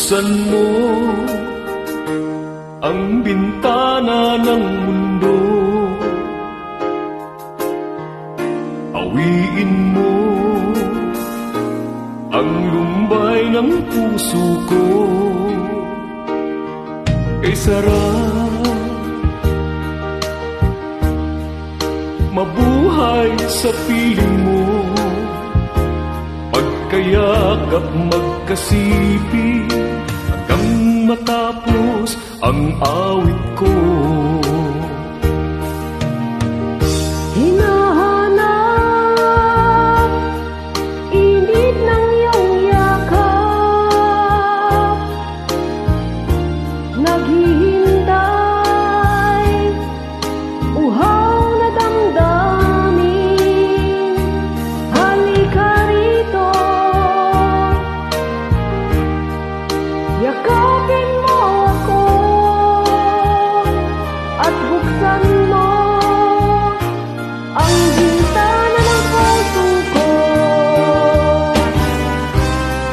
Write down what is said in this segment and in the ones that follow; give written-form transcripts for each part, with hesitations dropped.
Buksan mo ang bintana ng mundo, awiin mo ang lumbay ng puso ko. Kay sarap mabuhay sa piling mo, pagkayakap magkasiping hanggang matapos ang awit ko. Hinahanap init ng iyong yakap, naghihintay uhaw na damdamin. Halika rito, yakapin mo ako at buksan mo ang bintana ng puso ko.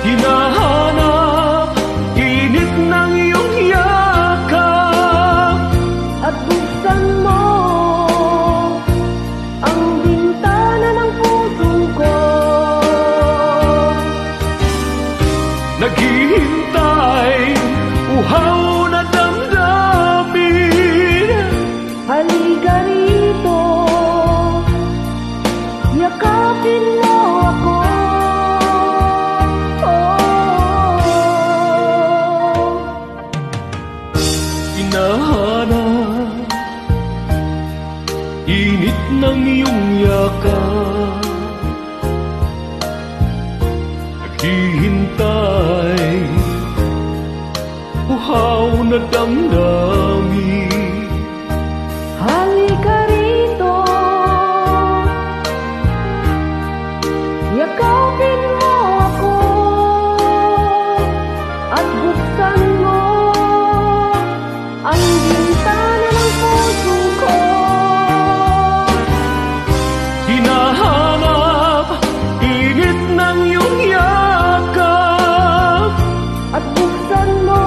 Hinahanap init ng iyong yakap At buksan mo ang bintana ng puso ko. naghihintay, uhaw na damdamin. Halika rito, yakapin mo ako. Hinahanap init ng iyong yakap, naghihintay, uhaw na damdamin. Halika rito, yakapin mo ako at buksan mo ang bintana ng puso ko. Hinahanap init ng iyong yakap, At buksan mo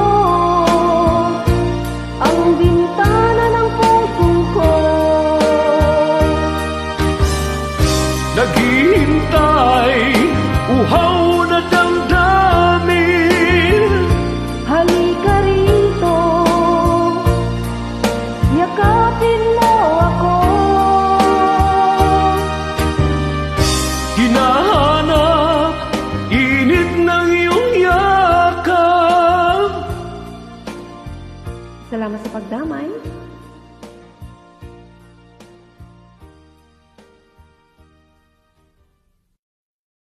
ang bintana ng puso ko. naghihintay, uhaw na damdamin. Halika rito, yakapin mo ako. Hinahanap init ng iyong yakap. Salamat sa pagdamay.